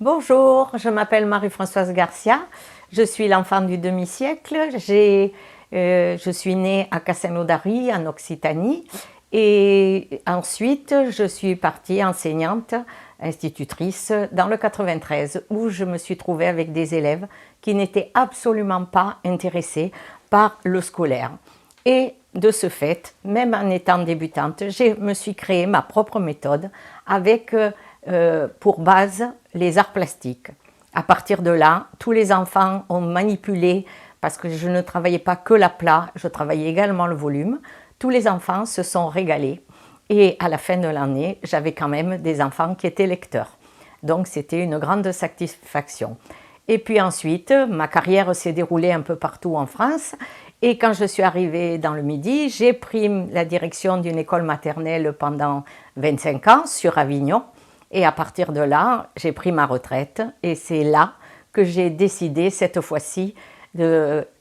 Bonjour, je m'appelle Marie-Françoise Garcia, je suis l'enfant du demi-siècle, je suis née à Castelnaudary en Occitanie et ensuite je suis partie enseignante, institutrice dans le 93 où je me suis trouvée avec des élèves qui n'étaient absolument pas intéressés par le scolaire. Et de ce fait, même en étant débutante, je me suis créé ma propre méthode avec pour base les arts plastiques. À partir de là, tous les enfants ont manipulé, parce que je ne travaillais pas que l'aplat, je travaillais également le volume. Tous les enfants se sont régalés et à la fin de l'année, j'avais quand même des enfants qui étaient lecteurs. Donc c'était une grande satisfaction. Et puis ensuite, ma carrière s'est déroulée un peu partout en France. Et quand je suis arrivée dans le Midi, j'ai pris la direction d'une école maternelle pendant 25 ans sur Avignon. Et à partir de là, j'ai pris ma retraite. Et c'est là que j'ai décidé cette fois-ci,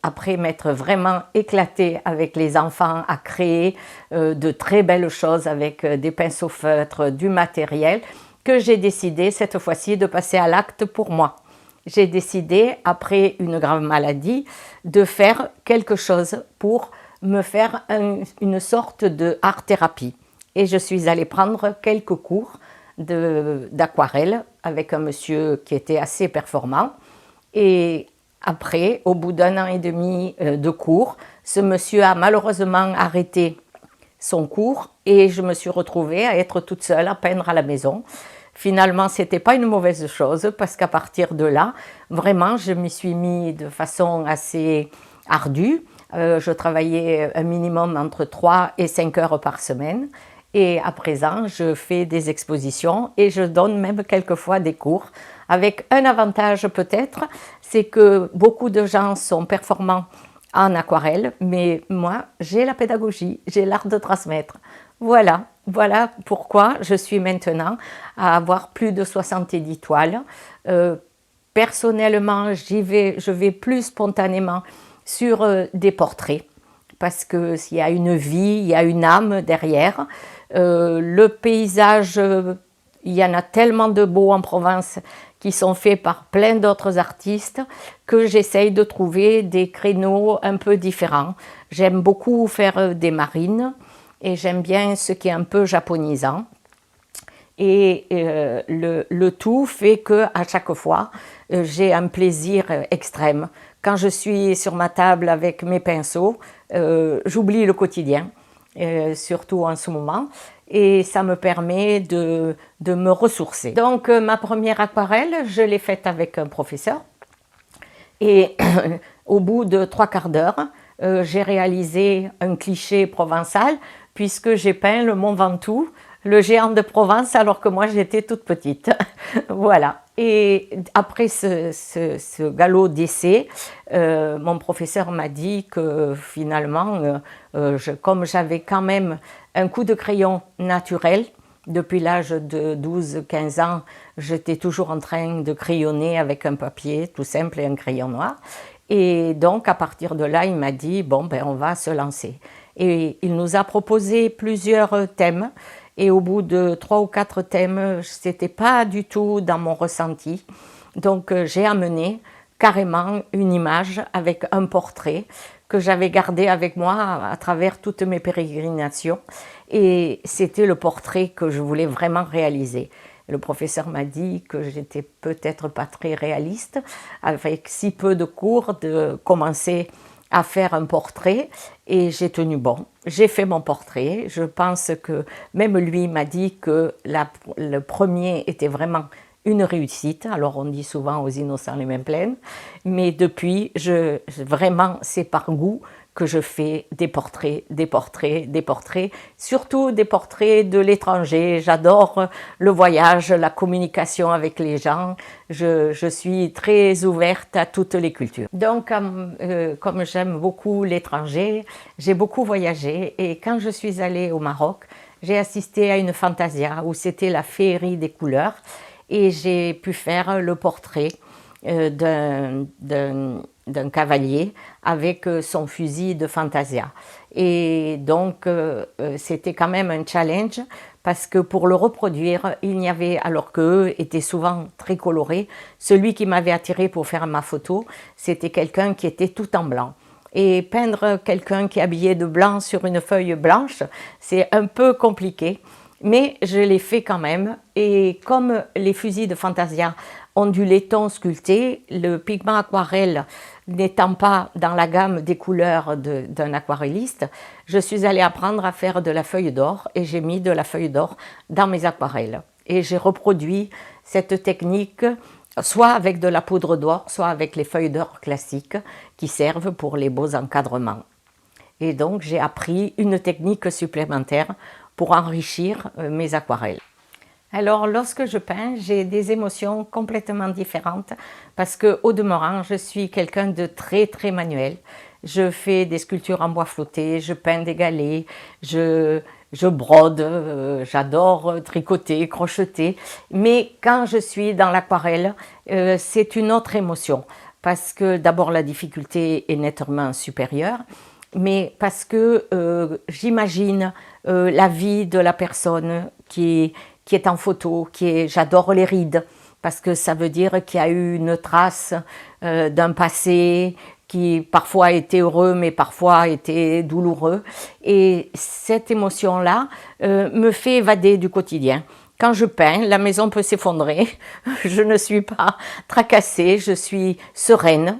après m'être vraiment éclatée avec les enfants, à créer de très belles choses avec des pinceaux feutres, du matériel, que j'ai décidé cette fois-ci de passer à l'acte pour moi. J'ai décidé, après une grave maladie, de faire quelque chose pour me faire une sorte de art-thérapie. Et je suis allée prendre quelques cours d'aquarelle avec un monsieur qui était assez performant. Et après, au bout d'un an et demi de cours, ce monsieur a malheureusement arrêté son cours et je me suis retrouvée à être toute seule à peindre à la maison. Finalement, ce n'était pas une mauvaise chose parce qu'à partir de là, vraiment, je m'y suis mis de façon assez ardue. Je travaillais un minimum entre 3 et 5 heures par semaine. Et à présent, je fais des expositions et je donne même quelquefois des cours. Avec un avantage peut-être, c'est que beaucoup de gens sont performants en aquarelle, mais moi, j'ai la pédagogie, j'ai l'art de transmettre. Voilà pourquoi je suis maintenant à avoir plus de 70 toiles. Personnellement, je vais plus spontanément sur des portraits parce qu'il y a une vie, il y a une âme derrière. Le paysage, il y en a tellement de beaux en Provence qui sont faits par plein d'autres artistes que j'essaye de trouver des créneaux un peu différents. J'aime beaucoup faire des marines et j'aime bien ce qui est un peu japonisant. Et le tout fait que à chaque fois, j'ai un plaisir extrême. Quand je suis sur ma table avec mes pinceaux, j'oublie le quotidien, surtout en ce moment, et ça me permet de me ressourcer. Donc ma première aquarelle, je l'ai faite avec un professeur, et au bout de 3/4 d'heure, j'ai réalisé un cliché provençal, puisque j'ai peint le Mont Ventoux, le géant de Provence, alors que moi j'étais toute petite. Voilà. Et après ce galop d'essai, mon professeur m'a dit que finalement, comme j'avais quand même un coup de crayon naturel, depuis l'âge de 12-15 ans, j'étais toujours en train de crayonner avec un papier tout simple et un crayon noir. Et donc, à partir de là, il m'a dit, bon, ben, on va se lancer. Et il nous a proposé plusieurs thèmes. Et au bout de 3 ou 4 thèmes, ce n'était pas du tout dans mon ressenti. Donc, j'ai amené carrément une image avec un portrait que j'avais gardé avec moi à travers toutes mes pérégrinations. Et c'était le portrait que je voulais vraiment réaliser. Le professeur m'a dit que j'étais peut-être pas très réaliste, avec si peu de cours, de commencer à faire un portrait, et j'ai tenu bon. J'ai fait mon portrait. Je pense que même lui m'a dit que le premier était vraiment une réussite. Alors on dit souvent aux innocents les mains pleines, mais depuis, vraiment c'est par goût que je fais des portraits, surtout des portraits de l'étranger. J'adore le voyage, la communication avec les gens. Je suis très ouverte à toutes les cultures. Donc, comme j'aime beaucoup l'étranger, j'ai beaucoup voyagé et quand je suis allée au Maroc, j'ai assisté à une fantasia où c'était la féerie des couleurs et j'ai pu faire le portrait d'un d'un cavalier avec son fusil de Fantasia. Et donc, c'était quand même un challenge parce que pour le reproduire, il n'y avait, alors qu'eux étaient souvent très colorés, celui qui m'avait attiré pour faire ma photo, c'était quelqu'un qui était tout en blanc. Et peindre quelqu'un qui est habillé de blanc sur une feuille blanche, c'est un peu compliqué. Mais je l'ai fait quand même. Et comme les fusils de Fantasia ont du laiton sculpté, le pigment aquarelle n'étant pas dans la gamme des couleurs d'un aquarelliste, je suis allée apprendre à faire de la feuille d'or et j'ai mis de la feuille d'or dans mes aquarelles. Et j'ai reproduit cette technique soit avec de la poudre d'or, soit avec les feuilles d'or classiques qui servent pour les beaux encadrements. Et donc j'ai appris une technique supplémentaire pour enrichir mes aquarelles. Alors lorsque je peins, j'ai des émotions complètement différentes parce qu'au demeurant, je suis quelqu'un de très manuel. Je fais des sculptures en bois flotté, je peins des galets, je brode, j'adore tricoter, crocheter. Mais quand je suis dans l'aquarelle, c'est une autre émotion parce que d'abord la difficulté est nettement supérieure, mais parce que j'imagine la vie de la personne qui est en photo, j'adore les rides, parce que ça veut dire qu'il y a eu une trace d'un passé qui parfois a été heureux, mais parfois a été douloureux. Et cette émotion-là me fait évader du quotidien. Quand je peins, la maison peut s'effondrer, je ne suis pas tracassée, je suis sereine.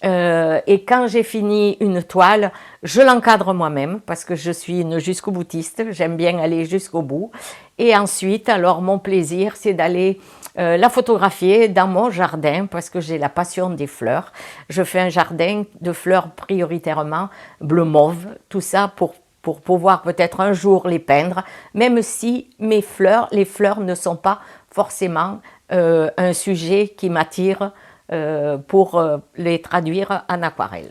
Et quand j'ai fini une toile, je l'encadre moi-même parce que je suis une jusqu'au boutiste, j'aime bien aller jusqu'au bout. Et ensuite, alors mon plaisir, c'est d'aller la photographier dans mon jardin parce que j'ai la passion des fleurs. Je fais un jardin de fleurs prioritairement bleu mauve, tout ça pour pouvoir peut-être un jour les peindre, même si les fleurs ne sont pas forcément un sujet qui m'attire pour les traduire en aquarelle.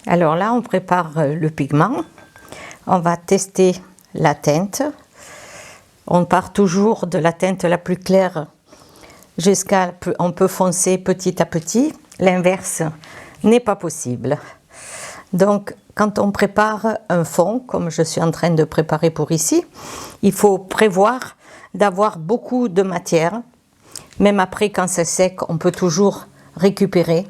Alors là, on prépare le pigment. On va tester la teinte. On part toujours de la teinte la plus claire jusqu'à on peut foncer petit à petit. L'inverse n'est pas possible. Donc, quand on prépare un fond, comme je suis en train de préparer pour ici, il faut prévoir d'avoir beaucoup de matière. Même après, quand c'est sec, on peut toujours récupérer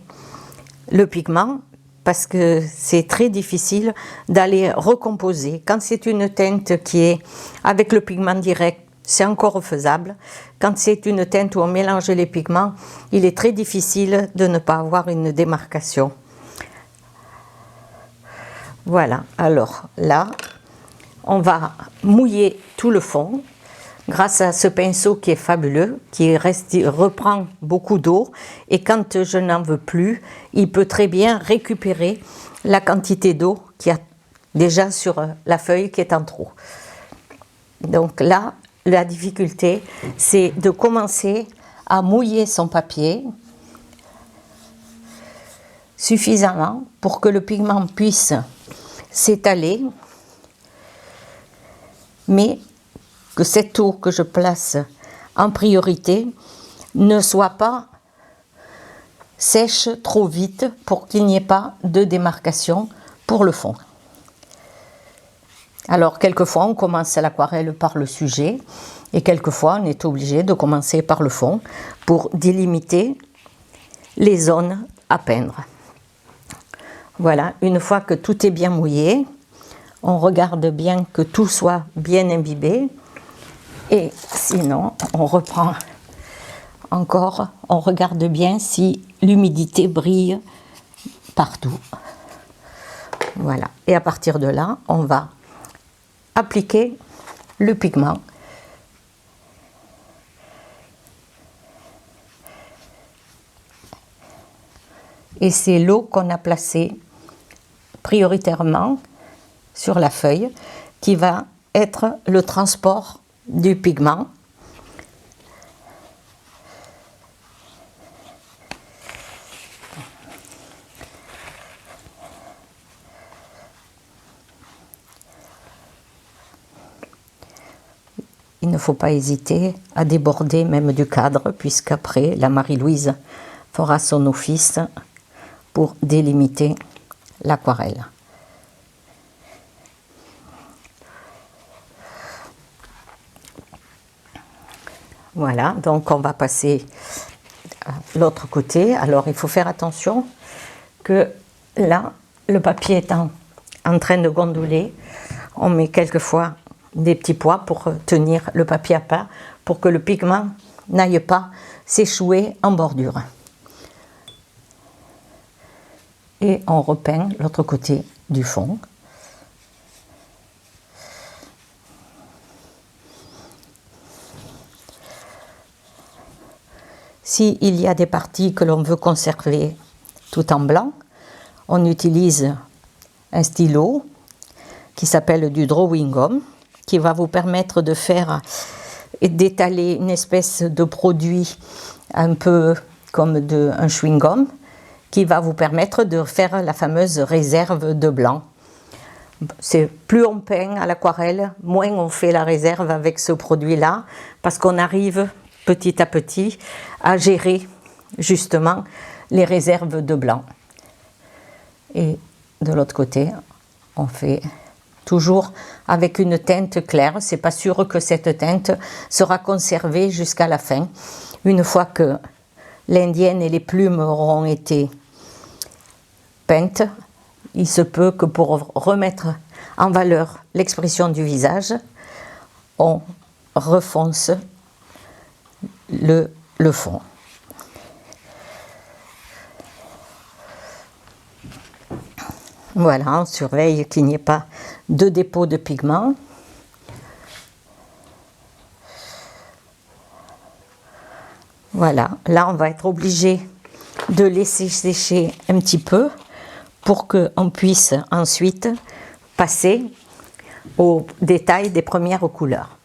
le pigment parce que c'est très difficile d'aller recomposer. Quand c'est une teinte qui est avec le pigment direct, c'est encore faisable. Quand c'est une teinte où on mélange les pigments, il est très difficile de ne pas avoir une démarcation. Voilà, alors là, on va mouiller tout le fond grâce à ce pinceau qui est fabuleux, qui reprend beaucoup d'eau et quand je n'en veux plus, il peut très bien récupérer la quantité d'eau qu'il y a déjà sur la feuille qui est en trop. Donc là, la difficulté, c'est de commencer à mouiller son papier suffisamment pour que le pigment puisse s'étaler, mais que cette eau que je place en priorité ne soit pas sèche trop vite pour qu'il n'y ait pas de démarcation pour le fond. Alors quelquefois on commence l'aquarelle par le sujet et quelquefois on est obligé de commencer par le fond pour délimiter les zones à peindre. Voilà, une fois que tout est bien mouillé, on regarde bien que tout soit bien imbibé et sinon on reprend encore, on regarde bien si l'humidité brille partout. Voilà, et à partir de là, on va appliquer le pigment. Et c'est l'eau qu'on a placée prioritairement sur la feuille qui va être le transport du pigment. ne faut pas hésiter à déborder même du cadre, puisqu'après, la Marie-Louise fera son office pour délimiter l'aquarelle. Voilà, donc on va passer à l'autre côté. Alors il faut faire attention que là, le papier étant en train de gondoler, on met quelquefois des petits poids pour tenir le papier à plat, pour que le pigment n'aille pas s'échouer en bordure. Et on repeint l'autre côté du fond. S'il y a des parties que l'on veut conserver tout en blanc, on utilise un stylo qui s'appelle du drawing gum, qui va vous permettre de faire et d'étaler une espèce de produit un peu comme un chewing-gum, qui va vous permettre de faire la fameuse réserve de blanc. C'est plus on peint à l'aquarelle, moins on fait la réserve avec ce produit-là, parce qu'on arrive petit à petit à gérer justement les réserves de blanc. Et de l'autre côté, on fait toujours avec une teinte claire. C'est pas sûr que cette teinte sera conservée jusqu'à la fin. Une fois que l'indienne et les plumes auront été peintes, il se peut que pour remettre en valeur l'expression du visage, on refonce le fond. Voilà, on surveille qu'il n'y ait pas de dépôt de pigment. Voilà, là on va être obligé de laisser sécher un petit peu pour qu'on puisse ensuite passer au détail des premières couleurs.